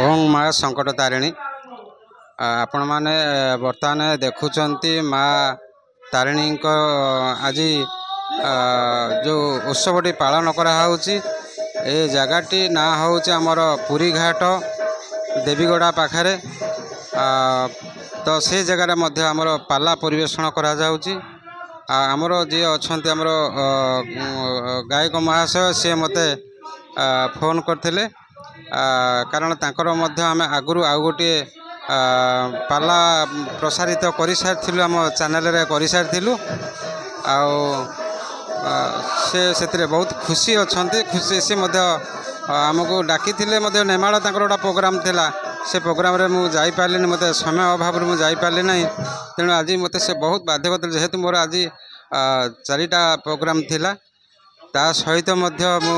ओं माँ संकट तारिणी आपण मैंने बर्तमान देखुंट माँ तारिणी आज जो उत्सवटी पालन कराऊँची ए जगहटी ना हूँ आमर पुरी घाट देवीगड़ा पाखे तो से जगार आमर पाला परिवेषण करमर जी अच्छा आमर गायक महाशय सी मत फोन करते कारण तांकर मध्य आम आगु आउ गोटे पाला प्रसारित कर सारी आम चैनल कर सारी से बहुत खुशी अच्छा खुशी सी आमको डाकी नेमाल गोटा प्रोग्राम थिला से प्रोग्राम रे मु जाई पारलिनी मत समय अभाव मु जाई पारली नहीं तेणु आज मत से बहुत बाध्य करते जेहेतु मोर आज चारिटा प्रोग्राम थिला ता सहित मध्य मु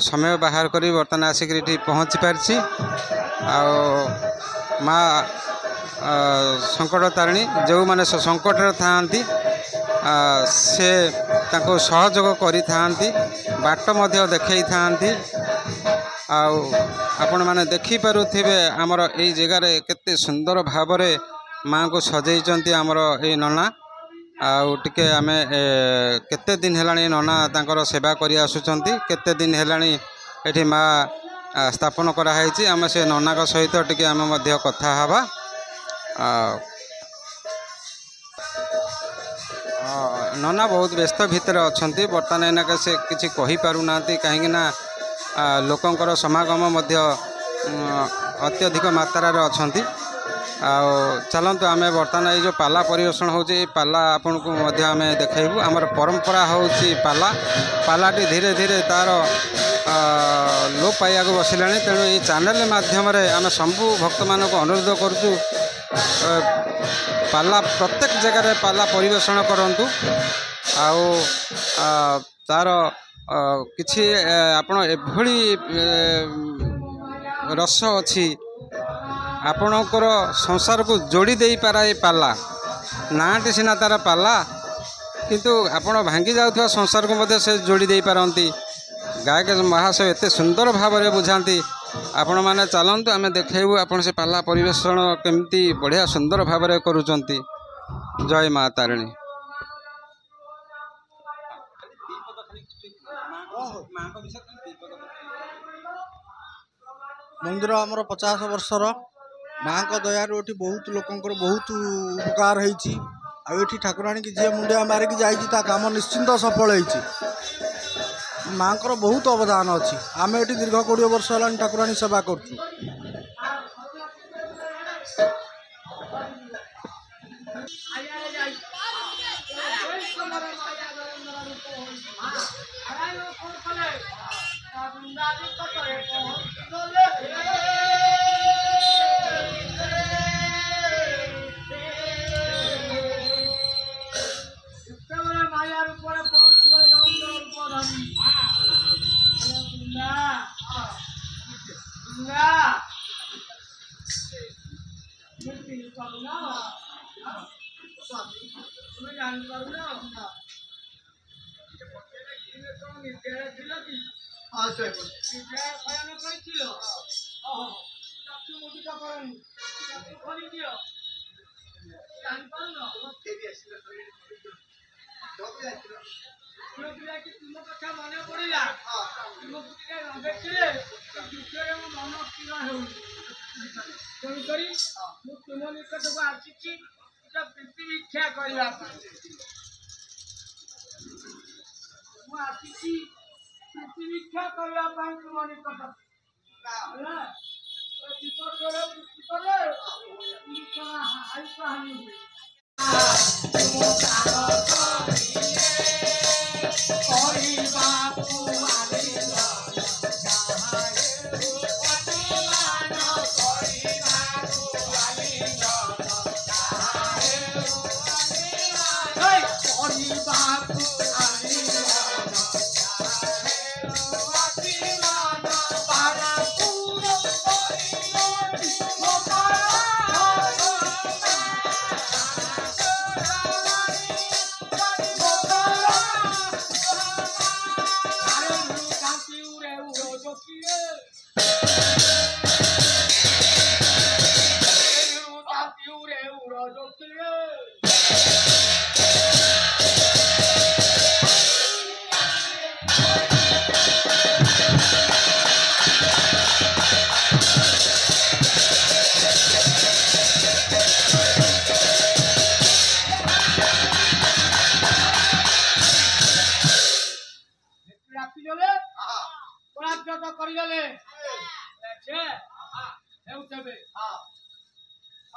समय बाहर करी बर्तमान आसिक पहुँची पारछि माँ संकट तारिणी जो माने संकट थांती से ताको सहयोग करी थांती बाट मध्य देखई थांती आपण माने देखि पारुथिबे हमर एई जगह रे केते सुंदर भाबरे माँ को सजैचंती हमर एई नना आउ टिके आमे केते दिन हेलाणी नना तांकर सेवा करी आसुचंती केते दिन हेलाणी एठी माँ स्थापन कराई आम से नना सहित टिके आम मध्य कथा हवा नना बहुत व्यस्त भितर अच्छा बर्तमान एनाक से किसी कही पारुना कहीं लोकंकर समागम मध्य अत्यधिक मात्रा अच्छा चलतु आम बर्तमान ये जो पाला परिवेषण हो पाला आपन को आम देखु आमर परंपरा हूँ पाला पालाटी धीरे धीरे तार लोप पाइबा बसला तेणु ये चैनल माध्यम आम सबू भक्त मान को अनुरोध करुचु पाला प्रत्येक जगह पाला परिवेषण करंतु तार किछि आपण एभली रस अच्छी आपणकर संसार को जोड़ी दे पारा ये पाला नाटी सीना तार पाला किंतु आपण भांगी जाउथवा संसार को मध्य से जोड़ी दे पारंती गायक महाशय एते सुंदर भाव में बुझाती आपण माने चलतु आम देखु आपण से पाला परिवेषण केमती बढ़िया सुंदर भाव में करुचंती जय माँ तारिणी मंदिर आमर 50 वर्षर माँ का दयार बहुत लोकंर बहुत उपकार होती ठाकुराणी की जी मुंडिया मारिकी जा काम निश्चिंत सफल होती माँ को बहुत अवदान अच्छी आम ये दीर्घ 20 वर्ष है ठाकुराणी सेवा कर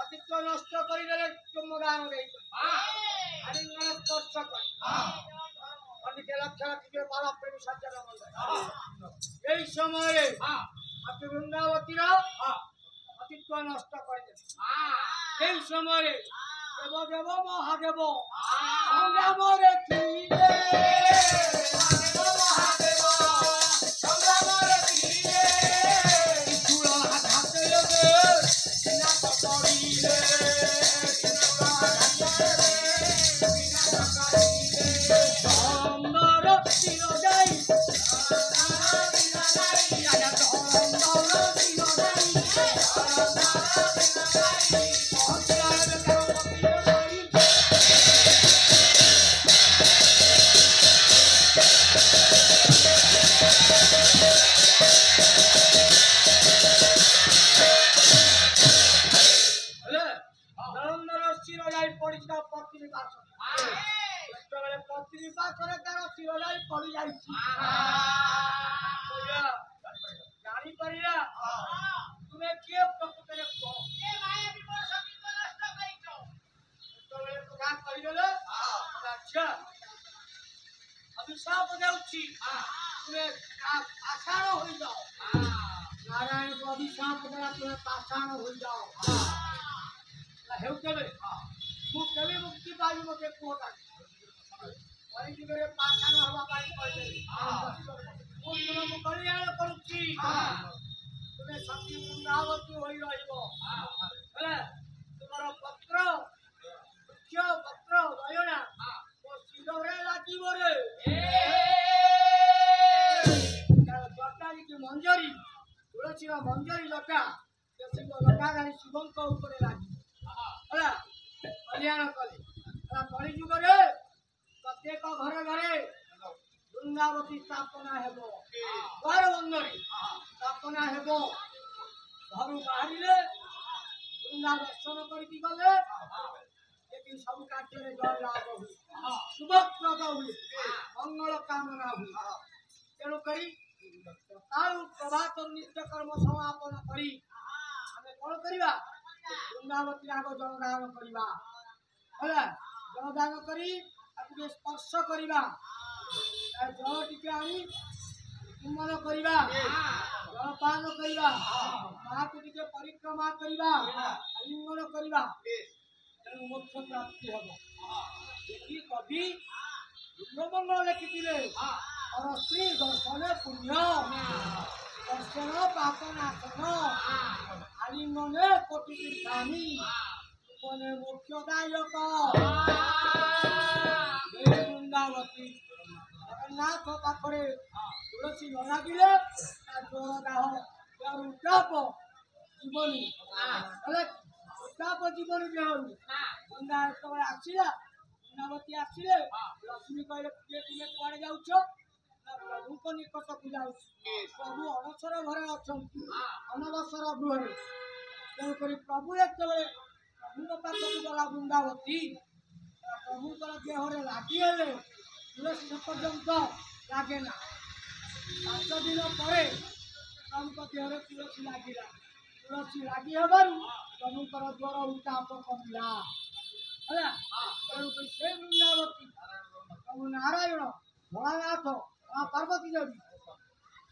ଅତିତ୍ୱ ନଷ୍ଟ କରିଦେଲେ ତୁମ ଗାଁ ଆଲିଙ୍ଗନ ସ୍ପର୍ଶ କରି ଅନେକ ଲକ୍ଷ ଟିକେ ଭଲ ପ୍ରେମୀ ସଜ୍ଜନ ଏହି ସମୟରେ ଅତି ବୃନ୍ଦାବତୀର ଅତିତ୍ୱ ନଷ୍ଟ କରିଦେଲେ ଏହି ସମୟରେ ଦେବ ଦେବ ମହାଦେବ ସଂଗ୍ରାମରେ ଥିଲେ ଜାଣିପାରିଲା ତୁମେ କିଏ ପ୍ରକୃତରେ କଥା କହିଦେଲେ ଅଭିଶାପ ଦେଉଛି ତୁମେ ପାଷାଣ ହୋଇଯାଅ ନାରାୟଣଙ୍କ ଅଭିଶାପ ଦ୍ୱାରା ତୁମେ ପାଷାଣ ହୋଇଯାଅ ହେଉ କେବେ ମୁଁ କେବେ ମୁକ୍ତି ପାଇବି ମୋତେ କୁହ ପରିଯୁଗରେ ପାଷାଣ ହେବା ପାଇଁ କହିଦେଲି ମୁଁ ତୁମକୁ କଲ୍ୟାଣ କରୁଛି ତୁମେ ସତୀ ବୃନ୍ଦାବତୀ ହୋଇ ରହିବ ହେଲେ ତୁମର ପତ୍ର ବୃକ୍ଷ ପତ୍ର ଦୟଣା ମୋ ଶିରରେ ଲାଗିବ ରେ ଜଟାରିକି ମଞ୍ଜରୀ ତୁଳସୀର ମଞ୍ଜରୀ ଲଟା ଶିବ ଲଟା ଗାଡ଼ି ଶିବଙ୍କ ଉପରେ ଲାଗିବ ହେଲା କଲ୍ୟାଣ କଲେ ହେଲା କଳିଯୁଗରେ ପ୍ରତ୍ୟେକ ଘରେ ଘରେ ବୃନ୍ଦାବତୀ ସ୍ଥାପନା ହେବ ଦ୍ୱାର ବନ୍ଧରେ ସ୍ଥାପନା ହେବ ଘରୁ ବାହାରିଲେ ବୃନ୍ଦା ଦର୍ଶନ କରିକି ଗଲେ ସେଠି ସବୁ କାର୍ଯ୍ୟରେ ଜୟ ଲାଭ ହୁଏ ଶୁଭପ୍ରଦ ହୁଏ ମଙ୍ଗଳ କାମନା ହୁଏ ତେଣୁକରି ସକାଳୁ ପ୍ରଭାତରୁ ନିତ୍ୟକର୍ମ ସମାପନ କରି ଆମେ କ'ଣ କରିବା ବୃନ୍ଦାବତୀ ଆଗ ଜଳଦାନ କରିବା ହେଲା ଜଳଦାନ କରି ତାକୁ ଟିକେ ସ୍ପର୍ଶ କରିବା ଜଳ ଟିକେ ଆଣି ଚୁମ୍ବନ କରିବା ଜଳପାନ କରିବା ମାଆକୁ ଟିକେ ପରିକ୍ରମା କରିବା ଆଲିଙ୍ଗନ କରିବା ତେଣୁ ମୋକ୍ଷ ପ୍ରାପ୍ତି ହେବ ଦେଖି କବି ମଙ୍ଗଳ ଲେଖିଥିଲେ और श्री दर्शन पुण्य दर्शन पापनाशन आलिंगने कोटि तीर्थानी उपने मोक्षदायक वृंदावती जगन्नाथ पाखरे तुलसी न लागिले ज्वर दाह उताप जीवनी उताप जीवनी देहरु बृंदा जेतबे आसिला वृंदावती आसिले लक्ष्मी कहले तुमे कुआडे जाउछ प्रभुଙ୍କ ନିକଟକୁ ଯାଉଛି ପ୍ରଭୁ ଅଣସର ଘରେ ଅଛନ୍ତି ଅନବସର ଗୃହରେ ତେଣୁକରି ପ୍ରଭୁ ଯେତେବେଳେ ପ୍ରଭୁଙ୍କ ପାଖକୁ ଗଲା ବୃନ୍ଦାବତୀ ପ୍ରଭୁଙ୍କର ଦେହରେ ଲାଗିଗଲେ ତୁଳସୀ ପର୍ଯ୍ୟନ୍ତ ଲାଗେ ନା 5 ଦିନ ପରେ ପ୍ରଭୁଙ୍କ ଦେହରେ ତୁଳସୀ ଲାଗିଲା ତୁଳସୀ ଲାଗି ହେବାରୁ ପ୍ରଭୁଙ୍କର ଜ୍ୱର ଉତ୍ତାପ କମିଲା ହେଲା ତେଣୁକରି ସେ ବୃନ୍ଦାବତୀ ପ୍ରଭୁ ନାରାୟଣ ଭୋଳାନାଥ पार्वती देवी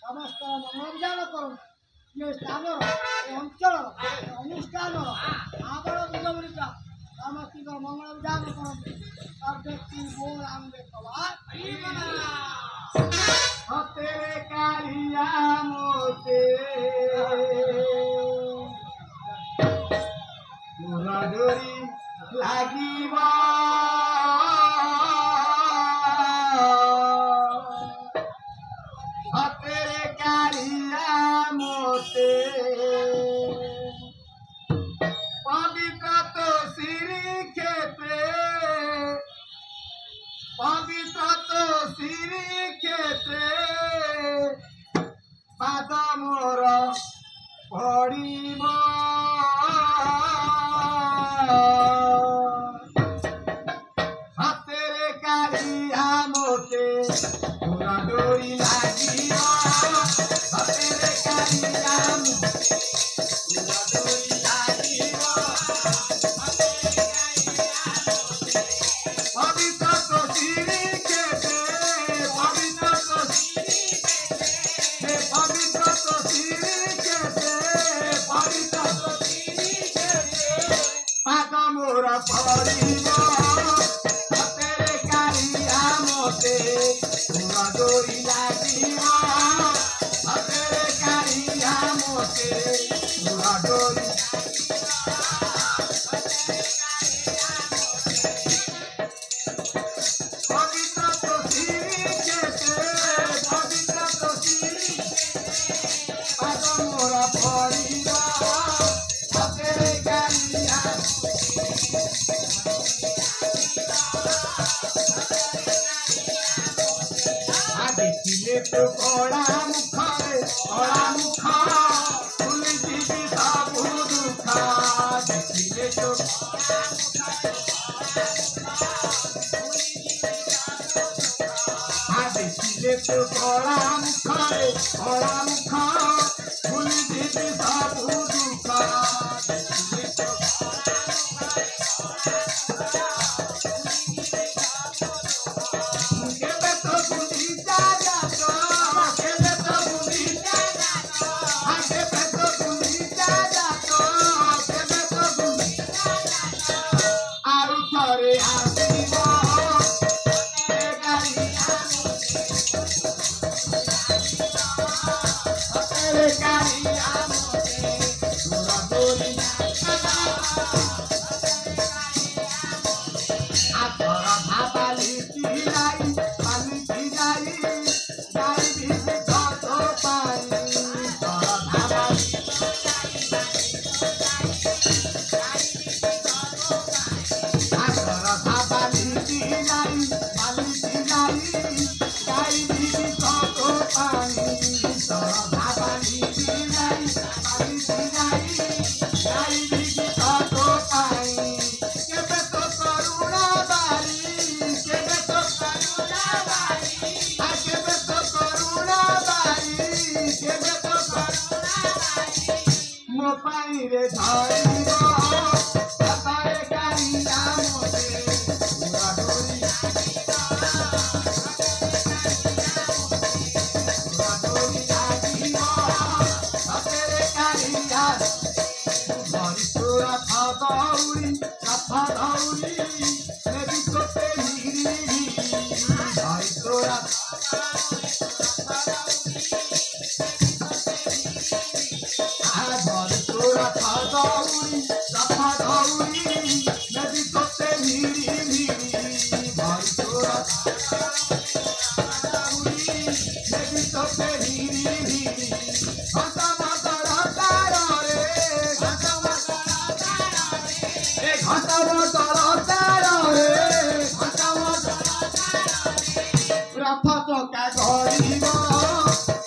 समस्त मंगल विधान करूँ ये स्थान अंचल अनुष्ठान आवर बुझा समस्त मंगल विधान करते सर्वती बोल आंगे तेरे कालिया मोते डोरी लागिबा मोर पड़ब हाथेरे कालिया मोते डोरी लागिब हाथेरे कालिया ପଡ଼ିବ ହାତରେ କାଳିଆ ମୋତେ ପୁରା ଡୋରି ଲାଗିବ ହାତରେ କାଳିଆ ମୋତେ ପୁରା ଡୋରି ପବିତ୍ର ପୃଥିବୀ ପବିତ୍ର ପୃଥିବୀ ପାଦ ମୋର ପଡ଼ିବ ହାତରେ କାଳିଆ ଦେଖିଲେ ତୁ କଳା ମୁଖରେ କଳା ମୁଖ ଭୁଲି ଯିବି ସବୁ ଦୁଃଖ ଦେଖିଲେ ତୁ ଦେଖିଲେ ତୁ କଳା ମୁଖରେ କଳା ମୁଖ ଭୁଲି ଯିବି ସବୁ ଦୁଃଖ ଦେଖିଲେ ତୁ କେବେ ତ ବୁଲିଯା ଯାତ କେବେ ତ ବୁଲିଯା ଯାତ କେବେ ତ ବୁଲିଯା ଯାତ କେବେ ତ ବୁଲିଯା ଯାତ ଆଉ ଥରେ ଆସିବ ଏ ଗାଡ଼ିଆ ହାତରେ ଗାଡ଼ିଆ ମୋତେ ସୁର ଡୋରି ଆତର ଭାବାଲି ଯାଇ ପାଲିକି ଯାଇ ଯାଇ ଭିଜି ଛୋଟ ପାଣି ତର ଭାବାଲି ଆତର ଭାବାଲି ଯାଇ ପାଲିକି ଯାଇ ଯାଇ ଭିଜି ଛୋଟ ପାଣି ତର ଭାବାଲି ଯାଇ ପାଲିକି ଯାଇ ଯାଇ ଭିଜି ଛୋଟ ପାଣି କେବେ ତ କରୁଣା ବାରି କେବେ ତ କରୁଣା ବାରି କେବେ ତ କରୁଣା ବାରି କେବେ ତ କରୁଣା ବାରି ମୋ ପାଣିରେ ଧରିବ ହାତରେ କାଳିଆ ମୋତେ ପୁରା ଡୋରି ପୁରା ଡୋରି ଲାଗିବ ହାତରେ କାଳିଆ ଧରି ତୋରା ଦଉଡ଼ି ରଥ ଦଉଡ଼ି ନେବି ତୋତେ ହିରି ଧରି ତୋରା ଧରି ତୋରା ଦଉଡ଼ି ରଥ ଦଉଡ଼ି ନେବି ତୋତେ ହିରି ଧରି ତୋରା ଦଉଡ଼ି ନେବି ତୋତେ ହିରି ଘଣ୍ଟ ମଦଳ ତାରରେ ଘଣ୍ଟ ମଦଳ ତାରରେ ଘଣ୍ଟ ମଦଳ ତାରରେ ଘଣ୍ଟ ମଦଳ ତାରରେ ରଥ ଚକା ଧରିବ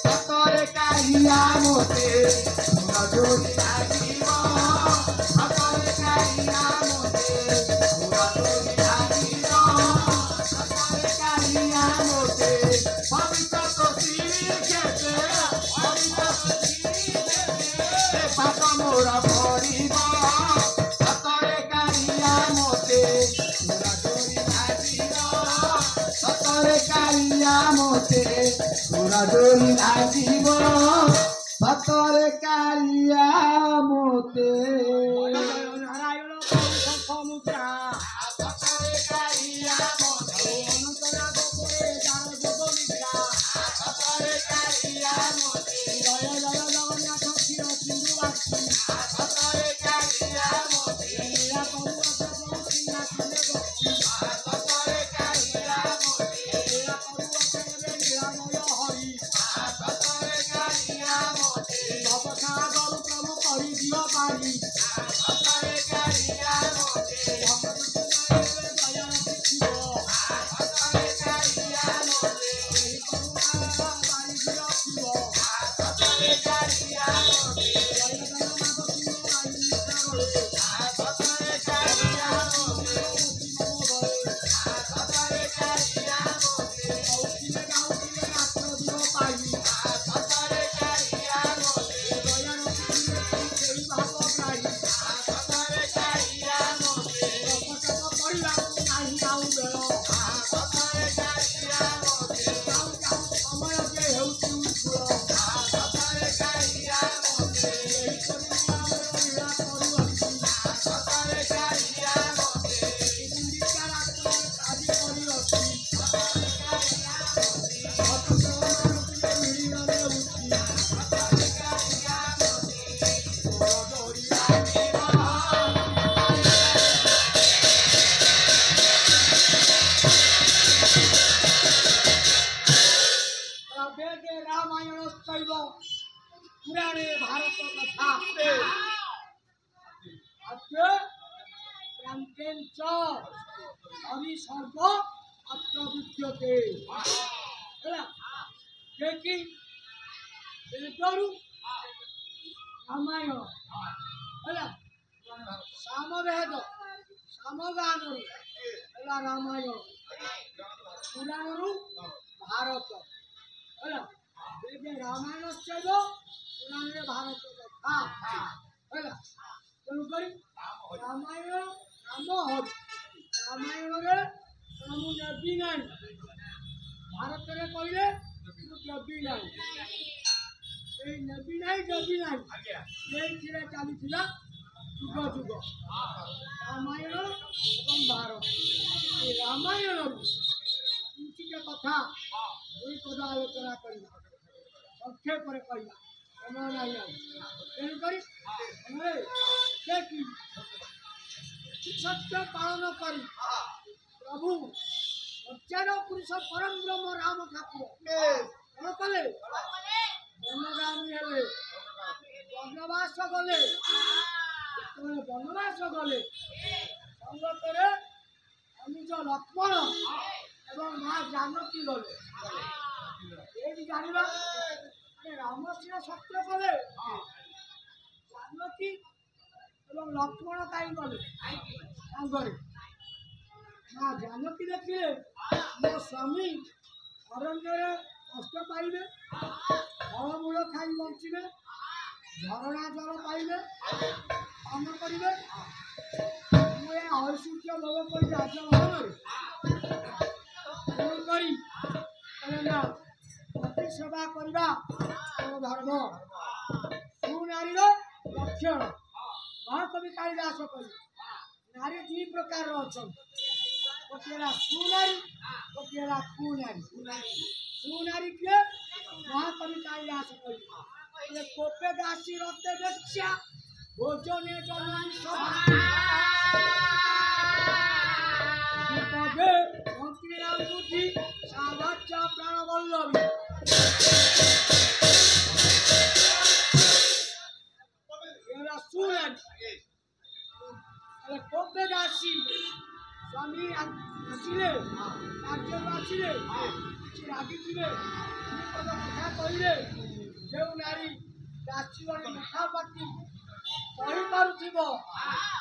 ହାତରେ କାଳିଆ ମୋତେ ପୁରା ଡୋରି ଲାଗିବ ହାତରେ କାଳିଆ ମୋତେ ପୁରା ଡୋରି ଲାଗିବ ହାତରେ କାଳିଆ ମୋତେ ପବିତ୍ର ପୃଥିବୀ କେତେ ପବିତ୍ର ପୃଥିବୀ କେତେ ପାଦ ମୋର ପଡ଼ିବ ହାତରେ କାଳିଆ ମୋତେ ପୁରା ଡୋରି ଲାଗିବ ହାତରେ କାଳିଆ ମୋତେ ପୁରା ଡୋରି ଲାଗିବ ହାତରେ କାଳିଆ ମୋତେ ନାରାୟଣ ମୁଦ୍ରା ହାତରେ କାଳିଆ ମୋତେ ଅନନ୍ତନାଥ ପରେ ଯାର ଯୋଗ ନିଦ୍ରା ହାତରେ କାଳିଆ ମୋତେ ଜୟ ଜୟ ଜଗନ୍ନାଥ କ୍ଷୀର ସିନ୍ଧୁ ବାସୀ ହାତରେ କାଳିଆ ମୋତେ ଲୀଳା କରୁଅଛ ସିନା ତୁମେ ଭକ୍ତି ହାତରେ କାଳିଆ ମୋତେ ଲୀଳା କରୁଅଛ ଏବେ ଲୀଳାମୟ ହରି ହାତରେ କାଳିଆ ମୋତେ ଭବସାଗର ପ୍ରଭୁ କରିଦିଅ ପାରି ହାତରେ କାଳିଆ ମୋତେ ଭକ୍ତ ଦୟା ରଖିଥିବ ହାତରେ କାଳିଆ ମୋତେ ଏହି କରୁଣା ବାରିଧି ରଖିବ ହାତରେ କାଳିଆ ମୋତେ ଜୟ ଜଗନ୍ନାଥ କ୍ଷୀର ଆଇନି ହାତରେ କାଳିଆ ମୋତେ ହାତରେ କାଳିଆ ମୋତେ କହୁଥିଲେ ଗାଉଥିଲେ ରାତ୍ର ଦିନ ପାଇ ହାତରେ କାଳିଆ ମୋତେ ଦୟା ରଖିଥିଲେ ସେଇ ଭାବ ଗ୍ରାହୀ पुराणे भारत कथा अद्य प्रान्तेन च हरिसर्ग अत्र विद्यते ହେଲା ଯେକି ବେଦରୁ ରାମାୟଣ ହେଲା ସାମବେଦ ସାମଗାନରୁ ହେଲା ରାମାୟଣ ପୁରାଣରୁ ଭାରତ ହେଲା ଏବେ ରାମାୟଣ ଚୈବ ପୁରାଣରେ ଭାରତ କଥା ହେଲା ତେଣୁକରି ରାମାୟଣ ରାମ ହରି ରାମାୟଣରେ ମୁଁ ନେବି ନାହିଁ ଭାରତରେ କହିଲେ ମୁଁ ଦେବି ନାହିଁ এই ନେବି ନାହିଁ ଦେବି ନାହିଁ ଏଇଥିରେ ଚାଲିଥିଲା ଯୁଗ ଯୁଗ ରାମାୟଣ ଏବଂ ଭାରତ ଏ ରାମାୟଣରୁ କିଛିଟା କଥା ଦୁଇ ପଦ ଆଲୋଚନା କରିବା ସଂକ୍ଷେପରେ କହିବା ସମୟ ନାହିଁ ଆଉ ତେଣୁକରି ଆମେ ଦେଖି ସତ୍ୟ ପାଳନ କରି ପ୍ରଭୁ ସତ୍ୟର ପୁରୁଷ ପରମ ବ୍ରହ୍ମ ରାମ ଠାକୁର କ'ଣ କଲେ ବନଗାମୀ ହେଲେ ବନବାସ ଗଲେ ଯେତେବେଳେ ବନବାସ ଗଲେ ସଙ୍ଗତରେ ଅନୁଜ ଲକ୍ଷ୍ମଣ ଏବଂ ମା ଜାନକୀ ଗଲେ ଏଇଠି ଜାଣିବା ରାମ ସିନା ସତ୍ୟ କଲେ ଜାନକୀ ଏବଂ ଲକ୍ଷ୍ମଣ କାହିଁ ଗଲେ ସାଙ୍ଗରେ ମା ଜାନକୀ ଦେଖିଲେ ମୋ ସ୍ୱାମୀ ଅରଣ୍ୟରେ କଷ୍ଟ ପାଇବେ ଫଳମୂଳ ଖାଇ ବଞ୍ଚିବେ ଝରଣା ଜଳ ପାଇବେ କାମ କରିବେ ମୁଁ ଏ ଐଶ୍ୱର୍ଯ୍ୟ ଭୋଗ କରି ରାଜଭବନରେ ତେଣୁକରି ନା ପତି ସେବା କରିବା ମୋ ଧର୍ମ ସୁନାରୀର ଲକ୍ଷଣ ମହାକବି କାଳିଦାସ କହିଲେ ନାରୀ ଦୁଇ ପ୍ରକାରର ଅଛନ୍ତି ଗୋଟିଏ ହେଲା ସୁନାରୀ ଗୋଟିଏ ହେଲା କୁନାରୀ ସୁନାରୀ କିଏ ମହାକବି କାଳିଦାସ କହିଲେ କୋପେ ଦାସୀ ରତେ ବେଶ୍ୟା ଭୋଜନେ ଜନନୀ ସଭା ବିପଦେ ମନ୍ତ୍ରୀ ବୁଦ୍ଧି ସାବାଚ୍ୟ ପ୍ରାଣ ବଲ୍ଲଭୀ এরা শুনেন কোপে দাসী স্বামী আসিলে রাজ্যରୁ ଆସିଲେ କିଛି ରାଗିଥିବେ ବିପଦ କଥା କହିଲେ ଯେଉଁ ନାରୀ ଦାସୀ ଭଳି ମୁଖା ପାଟି ସହିପାରୁଥିବ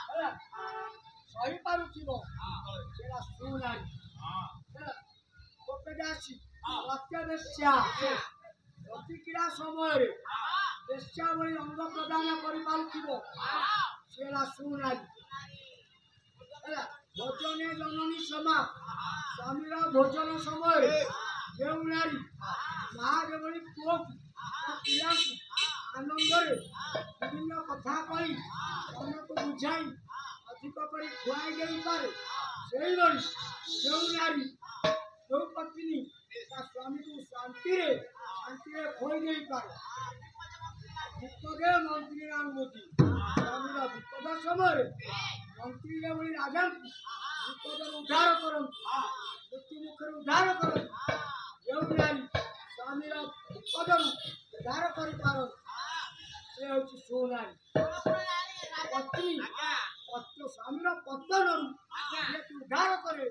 ହେଲା ସହିପାରୁଥିବ ସେଟା ସୁନାରୀ ହେଲା କୋପେ ଦାସୀ ପ୍ରତ୍ୟବେଶ୍ୟା ପ୍ରତିକ୍ରିୟା ସମୟରେ ବେଶ୍ୟା ଭଳି ଅଙ୍ଗ ପ୍ରଦାନ କରିପାରୁଥିବ ସେ ହେଲା ସୁନାରୀ ହେଲା ଭୋଜନେ ଜନନୀ ସମା ସ୍ୱାମୀର ଭୋଜନ ସମୟରେ ଯେଉଁ ନାରୀ ମା ଯେଭଳି ପୁଅକୁ ପିଲାଙ୍କୁ ଆନନ୍ଦରେ ବିଭିନ୍ନ କଥା କହି ମନକୁ ବୁଝାଇ ଅଧିକ କରି ଖୁଆଇ ଦେଇପାରେ ସେହିଭଳି ଯେଉଁ ନାରୀ ଯେଉଁ ପତ୍ନୀ ତା ସ୍ୱାମୀକୁ ଶାନ୍ତିରେ ଖୋଇ ଦେଇପାରେ ବିପଦେ ମନ୍ତ୍ରୀ ରାମବତୀ ସ୍ୱାମୀର ବିପଦ ସମୟରେ ମନ୍ତ୍ରୀ ଯେଭଳି ରାଜାଙ୍କୁ ବିପଦରୁ ଉଦ୍ଧାର କରନ୍ତି ମୃତ୍ୟୁ ମୁଖରୁ ଉଦ୍ଧାର କରନ୍ତି ଯେଉଁ ନାରୀ ସ୍ୱାମୀର ବିପଦରୁ ଉଦ୍ଧାର କରିପାରନ୍ତି ସେ ହେଉଛି ସୁନାରୀ ପତ୍ନୀ ସ୍ୱାମୀର ପତନରୁ ଯେହେତୁ ଉଦ୍ଧାର କରେ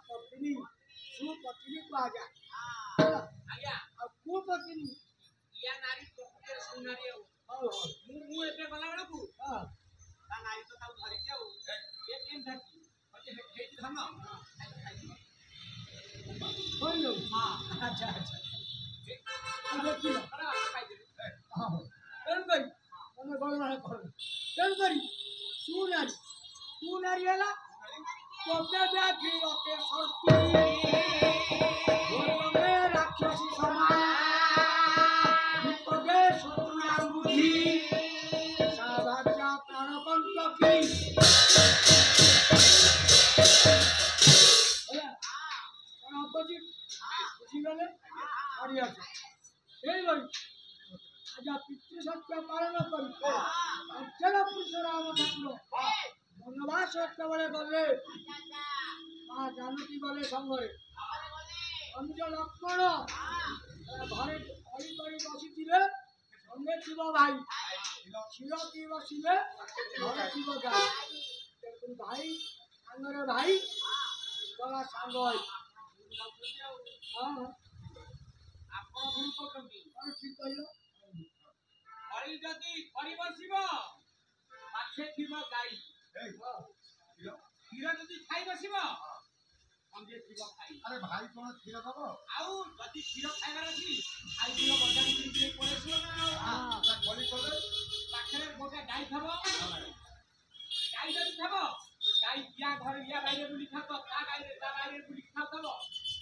ପତ୍ନୀ ସୁପତ୍ନୀ କୁହାଯାଏ ଆଉ କୁପତ୍ନୀ ନାରୀ ପ୍ରକୃତରେ ସୁନାରୀ ଆଉ ମୁଁ ଏବେ ଗଲା ବେଳକୁ ତା ନାରୀ ତ ତାକୁ ଧରିଛି ଆଉ ଏ କେମିତି ହେଇଛି ଧନ ଆଚ୍ଛା ଆଚ୍ଛା ଦେଖିଲ ତେଣୁକରି ତମେ ଗଣନା କର ତେଣୁକରି ସୁନାରୀ ହେଲା କବେ ବ୍ୟାଧି ରତେ ଶକ୍ତି ରାକ୍ଷସୀ ସମାନ ବିପଦେ ଶତ୍ରୁରା ବୁଦ୍ଧି ସାଭାଜ୍ୟା ପ୍ରାଣବନ୍ତ କି ହେଲା କ'ଣ ଅପୋଜିଟ୍ ବୁଝିଗଲେ ସରିଆସ ସେଇଭଳି ଆଜ୍ଞା ପିତୃ ସତ୍ୟ ପାଳନ କରି ଅକ୍ଷର ପୁରୁଷ ରାମ ଠାକୁର ବନବାସ ଯେତେବେଳେ ଗଲେ ମା ଜାନକୀ ଗଲେ ସଙ୍ଗରେ ଅନୁଜ ଲକ୍ଷ୍ମଣ ଘରେ ଅଳି କରି ବସିଥିଲେ সঙ্গে ছিল ভাই ছিল কি বসিলে ঘরে ছিল গাই দেখুন ভাই সাঙ্গরে ভাই গলা সাঙ্গ হয় হ্যাঁ ଆପଣ ଭୁଲ କରୁଛନ୍ତି କଣ ଠିକ କହିଲ ଘଳି ଯଦି ଘଡ଼ି ବସିବ ପାଖେ ଥିବ ଗାଈ କ୍ଷୀର ଯଦି ଖାଇ ବସିବ ସଙ୍ଗେ ଥିବ ଖାଇ ଆରେ ଭାଇ କଣ କ୍ଷୀର ଦବ ଆଉ ଯଦି କ୍ଷୀର ଖାଇବାର ଅଛି ଖାଇଥିବ ବଜାର କିଣିକି ପଳେଇ ଆସିବ ନା ଆଉ ଗଳି କଲେ ପାଖରେ ଗୋଟେ ଗାଈ ଥିବ ଗାଈ ଯଦି ଥିବ ଗାଈ ୟା ଘରେ ୟା ବାଇରେ ବୁଲି ଖାଉଥିବ ତା ବାଇରେ ବୁଲି ଖାଉଥିବ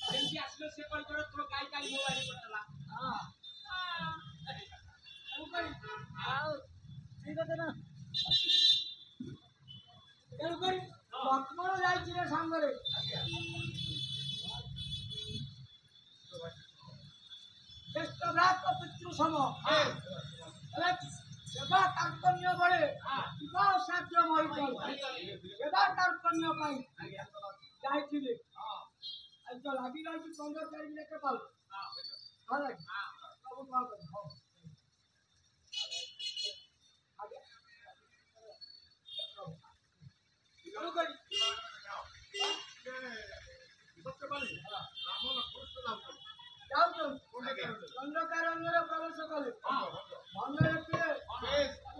ଯେମିତି ଆସିଲେ ସେ କହିଦେବ ତୋ ଗାଈ କାଲି ମୋ ବାଇରେ ପଡ଼ିଥିଲା ହଁ ଆଉ ଠିକ ଅଛି ନା ତେଣୁକରି ଲକ୍ଷ୍ମଣ ଯାଇଛି ରେ ସାଙ୍ଗରେ ଜ୍ୟେଷ୍ଠ ଭ୍ରାତ ପିତୃ ସମ ସେବା କାର୍ପଣ୍ୟ ବଳେ କିବା ଅସାଧ୍ୟ ମହିତଲ ସେବା କାର୍ପଣ୍ୟ ପାଇଁ ଯାଇଥିଲେ ଆଜି ତ ଲାଗି ରହିଛି 15 ତାରିଖ ଲେଖେ ପାଲ ଭଲ ସବୁ କଣ ହଉ ଦଣ୍ଡକାରଣ୍ୟରେ ପ୍ରବେଶ କଲେ ଭଙ୍ଗ ଲେଖିଲେ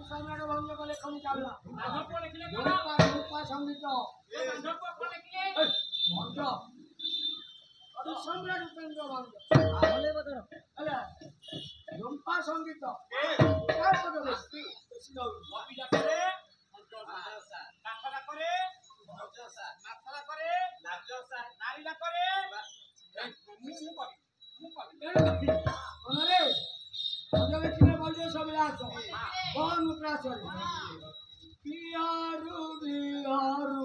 ସମ୍ରାଟ ଭଙ୍ଗ କଲେ କମ ଚାଲିଲା ରୂପା ସଙ୍ଗୀତ ଭଙ୍ଗ ସମ୍ରାଟ ଉପେନ୍ଦ୍ର ଭଙ୍ଗ ହେଲା ରୂପା ସଙ୍ଗୀତ মনে ভঞ্জলেখিনে বলছে সবে আছো কোন প্রাচরে বিহারু বিহারু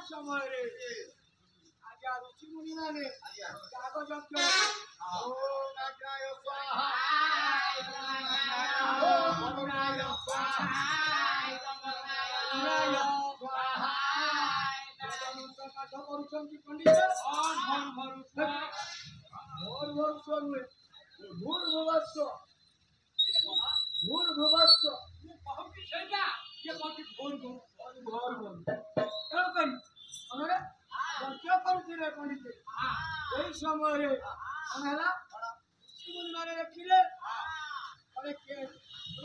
ସମୟରେ ଆଜ୍ଞା ଋଷିମୁନି ମାନେ କାଗଜ ପାଠ କରୁଛନ୍ତି ପଣ୍ଡିତ এই সমୟରେ କଣ ହେଲା ଋଷିମୁନି ମାନେ ଦେଖିଲେ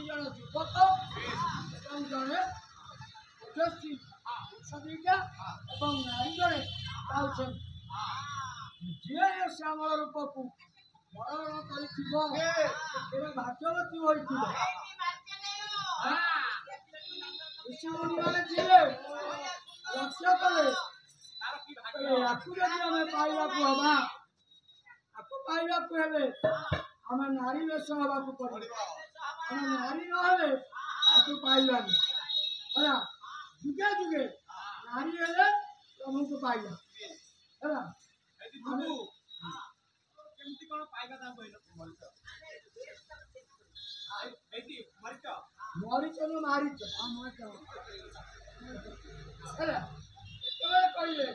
ଜଣେ ଯୁବକ ଏବଂ ଜଣେ ଓଜସ୍ୱୀ ପୁରୁଷ ଦିଟା ଏବଂ ନାରୀ ଜଣେ ଯାଉଛନ୍ତି ଯିଏ ଶ୍ୟାମଳ ରୂପକୁ ବରଣ କରିଥିବ ସେ ଭାଗ୍ୟବତୀ ହୋଇଥିବ ଋଷିମୁନି ମାନେ ଥିଲେ ଲକ୍ଷ୍ୟ କଲେ ଆକୁ ଯଦି ଆମେ ପାଇବାକୁ ହବା ଆକୁ ପାଇବାକୁ ହେଲେ ଆମେ ନାରୀ ବେଶ ହେବାକୁ ପଡ଼ିବ ଆମେ ନାରୀ ନହେଲେ ଆକୁ ପାଇବାନି ହେଲା ଯୁଗେ ଯୁଗେ ନାରୀ ହେଲେ ପ୍ରଭୁଙ୍କୁ ପାଇବା ହେଲା କେମିତି କଣ ପାଇବା ତା କହିଲ ମରିଚ ନୁ ମାରିଚ ହେଲା କେତେବେଳେ କହିଲେ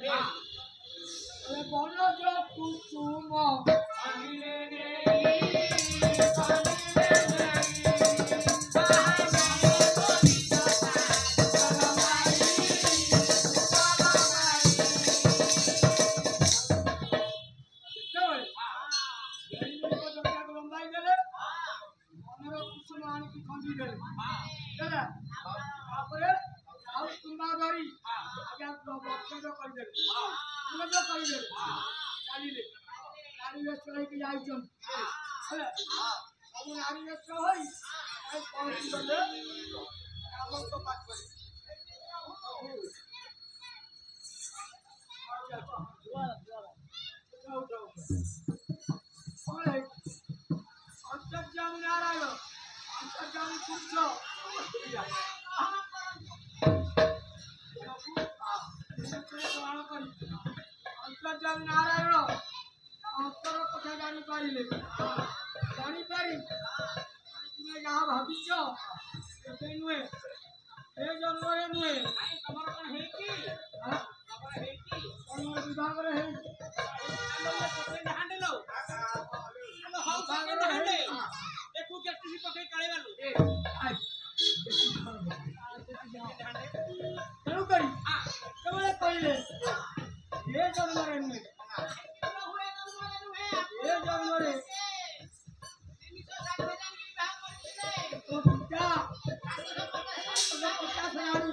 ବନଜ କୁସୁମ ଲମ୍ବାଇ ଦେଲେ ଆଣିକି ଖଞ୍ଜି ଦେଲେ ହେଲା ତାପରେ ଆଉ ତୁମ୍ବା ଧରି ଆଜ୍ଞା ବକ୍ଷେଦ କରିଦେଲେ ବକ୍ଷେଦ କରିଦେଲେ ଚାଲିଲେ ନାରୀ ବେଶ ହେଇକି ଯାଇଛନ୍ତି ହେଲା ସବୁ ନାରୀ ବେଶ ହୋଇ ପହଞ୍ଚିଗଲେ ରାମଙ୍କ ପାଖରେ ଅନ୍ତର୍ଯାମୀ ନାରାୟଣ ଅନ୍ତର୍ଯାମୀ ପୁରୁଷ ଅନ୍ତର୍ଯାମୀ ନାରାୟଣ ଅନ୍ତର କଥା ଜାଣିପାରିଲେ ଜାଣିପାରି ତୁମେ ଯାହା ଭାବିଛ ଏବେ ନୁହେଁ ଏ ଜନ୍ମରେ ନୁହେଁ ତମର କଣ ହେଇଛି ତମର ହେଇଛି ଅନ୍ୟ ବିଭାଗରେ ହେଇଛି ହାଣ୍ଡେଲ ହଉ ହାଣ୍ଡେ ଦେଖୁ କେତେ ପକେଇ କାଳିବାଲୁ ତେଣୁକରି ସେମାନେ କହିଲେ ଏ ଜନ୍ମରେ ନୁହେଁ ଏ ଜନ୍ମରେ ତୋ ପିତା ପଚାଶ ଆଣି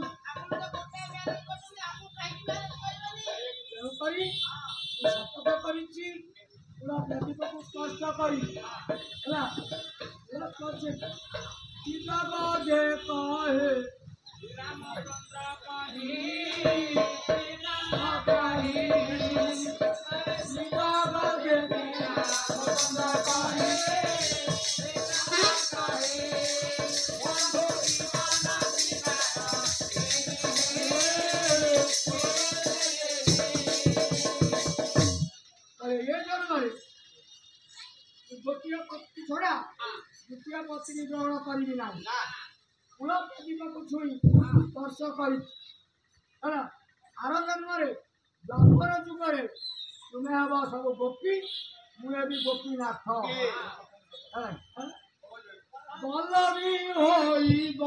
ତେଣୁକରି ମୁଁ ଶପଥ କରିଛି ପୁରା ପ୍ରଦୀପକୁ ସ୍ପଷ୍ଟ କରି ହେଲା ପୁରା ସ୍ପଷ୍ଟ ବିଭାଗ ଯେ କହେ ରାମଚନ୍ଦ୍ର କହି ବିଭାଗ ଯେ ରାମଚନ୍ଦ୍ର କହେ ଏ ଜନ୍ମରେ ଗୋଟିଏ ପତ୍ନୀ ଛଡ଼ା ଦ୍ୱିତୀୟ ପତ୍ନୀ ଗ୍ରହଣ କରିବି ନାହିଁ ମୂଳ ପ୍ରଦୀପକୁ ଛୁଇଁ ସ୍ପର୍ଶ କରିଛି ହେଲା ଆର ଜନ୍ମରେ ଦ୍ୱାପର ଯୁଗରେ ତୁମେ ହେବ ସବୁ ଗୋପୀ ମୁଁ ହେବି ଗୋପୀନାଥ ବଲ୍ଲଭୀ ହୋଇବ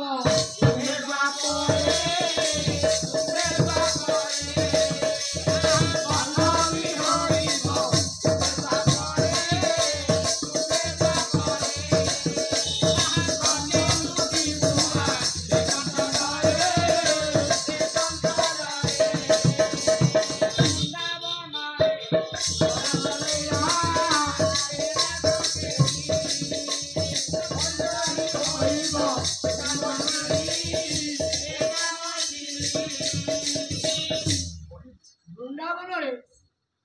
ବୃନ୍ଦାବନରେ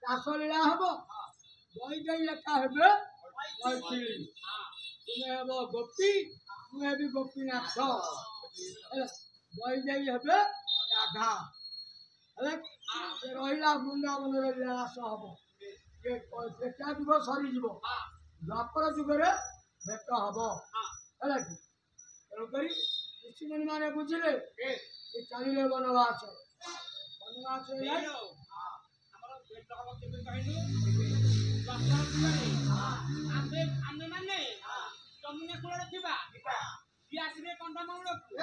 ରାସଲୀଳା ହବ ବୈଦେଇ ଲେଖା ହେବେ ମୈଥିଳୀ ତୁମେ ହେବ ଗୋପୀ ମୁଁ ହେବି ଗୋପୀନାଥ ବୈଦେଇ ହେବେ ରାଧା ହେଲେ ରହିଲା ବୃନ୍ଦାବନରେ ରାସ ହବ ତ୍ରେତା ଯୁଗ ସରିଯିବ ଦ୍ୱାପର ଯୁଗରେ ଭେଟ ହବ ହେଲା କି ତେଣୁକରି ଋଷିମୁନି ମାନେ ବୁଝିଲେ ଚାଲିଲେ ବନବାସ ବନବାସ ଆମର ଭେଟ ହବ କେବେ କହିଲୁ ଆମେ ମାନେ ଯମୁନା କୂଳରେ ଥିବା ସିଏ ଆସିବେ କନ୍ଧମାଳକୁ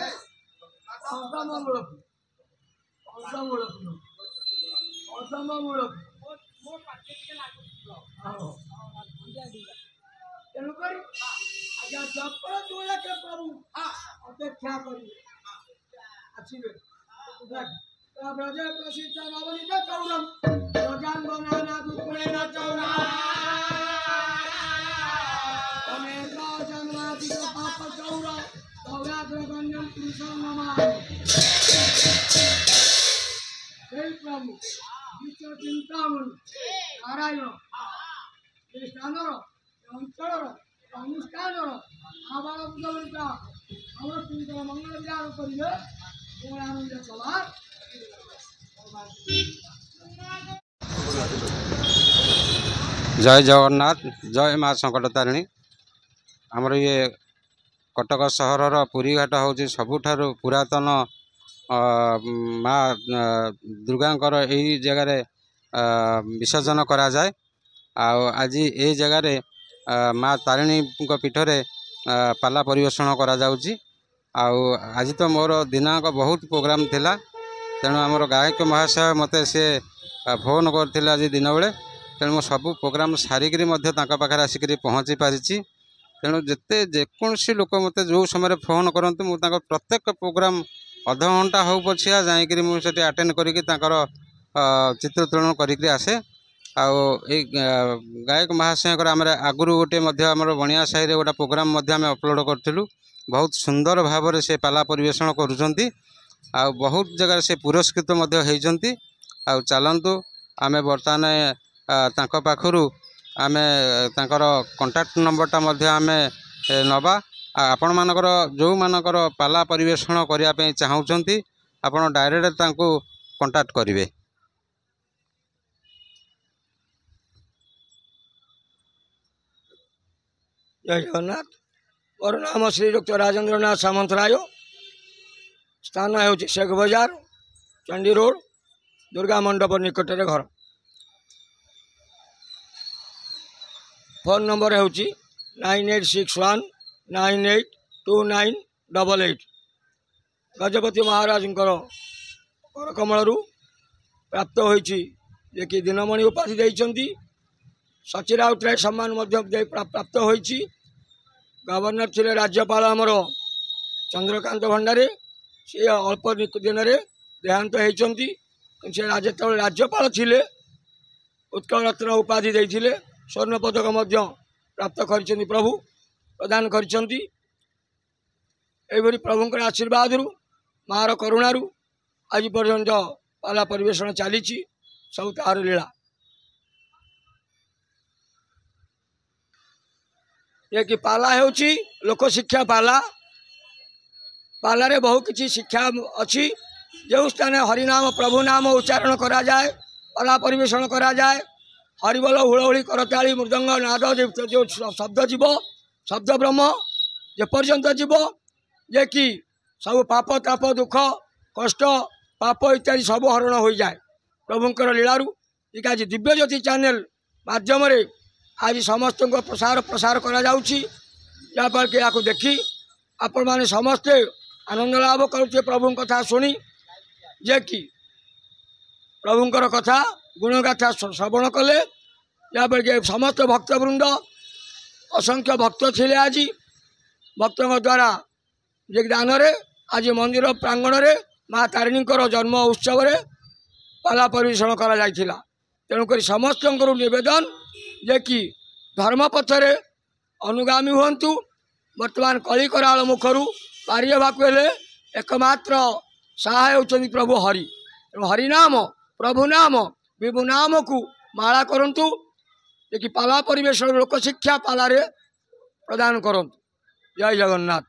ମୋ ପାଟିରେ ଟିକେ ଲାଗୁଥିବ ତେଣୁକରି ଆଜ୍ଞା ଦ୍ୱାପର ଯୁଗରେ ପ୍ରଭୁ ଅପେକ୍ଷା କରିବେ ଆସିବେ ବ୍ରଜ ପ୍ରସିଦ୍ଧ ନବନୀତ ଚୌରମ ପ୍ରଜାଙ୍ଗନା ଦୁକୁଳେନ ଚୌରା ଅନେକ ଜନ୍ମାଧିକ ପାପ ଚୌର ଚୌରାଗ୍ରଗଣ୍ୟಂ ପୁରୁଷଂ ନମାମି সেই প্রভু বিশ্ব চিন্তামণি নারায়ণ এই স্থানর অঞ্চলর অনুষ্ঠানর আবার বুঝা আমার চিন্তা মঙ্গল বিহার করিবে তোমার আনন্দ চলার ଜୟ ଜଗନ୍ନାଥ ଜୟ ମା ସଙ୍କଟ ତାରିଣୀ ଆମର ଇଏ କଟକ ସହରର ପୁରୀ ଘାଟ ହେଉଛି ସବୁଠାରୁ ପୁରାତନ ମା ଦୁର୍ଗାଙ୍କର ଏହି ଜାଗାରେ ବିସର୍ଜନ କରାଯାଏ ଆଉ ଆଜି ଏହି ଜାଗାରେ ମା ତାରିଣୀଙ୍କ ପୀଠରେ ପାଲା ପରିବେଷଣ କରାଯାଉଛି ଆଉ ଆଜି ତ ମୋର ଦିନାଙ୍କ ବହୁତ ପ୍ରୋଗ୍ରାମ୍ ଥିଲା ତେଣୁ ଆମର ଗାୟକ ମହାଶୟ ମୋତେ ସେ ଫୋନ୍ କରିଥିଲେ ଆଜି ଦିନ ବେଳେ ତେଣୁ ମୁଁ ସବୁ ପ୍ରୋଗ୍ରାମ୍ ସାରିକିରି ମଧ୍ୟ ତାଙ୍କ ପାଖରେ ଆସିକରି ପହଞ୍ଚି ପାରିଛି ତେଣୁ तेणु जिते जेकोसी लोक मत जो समय फोन करते मुझे प्रत्येक प्रोग्राम अध घंटा हो पछिया जाकि मुझे अटेंड करी चित्र उत्तोलन करी आसे आउ गायक महाशय आम आगु गोटे बणिया साही गोटे प्रोग्राम अपलोड करूँ बहुत सुंदर भाव में से पाला परिवेषण करुँच आ बहुत जगह से पुरस्कृत होती आउ चलतु आम बर्तमान तांको पाखरु आमे तांकर कांटेक्ट नंबरटा आम नवा आपण मानकर जो मानकर पाला परिवेषण करने चाहूँगी आपण डायरेक्ट तांको कांटेक्ट करेंगे। जय जगन्नाथ। मोर नाम श्री डॉक्टर राजेंद्रनाथ सामंतराय। स्थान है शेख बजार चंडी रोड दुर्गा मंडप निकट में घर। फोन नंबर है 9861982988। गजपति महाराज कर कमल प्राप्त होती कि दिनमणि उपाधि देती सची राउतराय सम्मान प्राप्त होती। गवर्नर थे राज्यपाल आमर चंद्रकांत भंडारे सी अल्प दिन में देहांत होती जो राज्यपाल थे उत्कल रत्न उपाधि देते स्वर्ण पदक प्राप्त कर प्रभु प्रदान कर प्रभुंर आशीर्वाद मार करुणारू आज पर्यंत पाला परिवेषण चली सब तार लीला। ये कि पाला होची लोक शिक्षा पाला पाला रे बहु किसी शिक्षा अच्छी जो स्थान हरिनाम प्रभु नाम उच्चारण करा जाए पाला परिवेषण करा जाए हरिबोल हुड़हुड़ी करताली मृदंग नाद जो शब्द जीव शब्द ब्रह्म जेपर्यंत जीव जे कि सब पाप ताप दुख कष्ट पाप इत्यादि सब हरण हो जाए प्रभुंकर लीलारू एक आज दिव्य ज्योति चैनल माध्यम आज समस्त प्रसार प्रसार करा जाउछि जहाँफल कि या देखी आपण मैंने समस्ते आनंद लाभ करुचे प्रभु कथा शुणी जे कि प्रभुंकर कथा गुणगाथा श्रवण कले जहाँफल कि समस्त भक्तवृंद असंख्य भक्त थिले आज भक्तों द्वारा जे दान आज मंदिर प्रांगण में माँ तारिणी जन्म उत्सव पाला परिवेषण करा जाइथिला। तेणुक समस्त निवेदन जे कि धर्म पथरे अनुगामी हुंतु वर्तमान कली कराल मुखर पारि हेले एकमात्र सहाय होचंदी प्रभु हरि हरिनाम प्रभु नाम विभु नाम को माला करंतु जे कि पाला परिवेषण लोक शिक्षा पाला रे प्रदान करंतु। जय जगन्नाथ।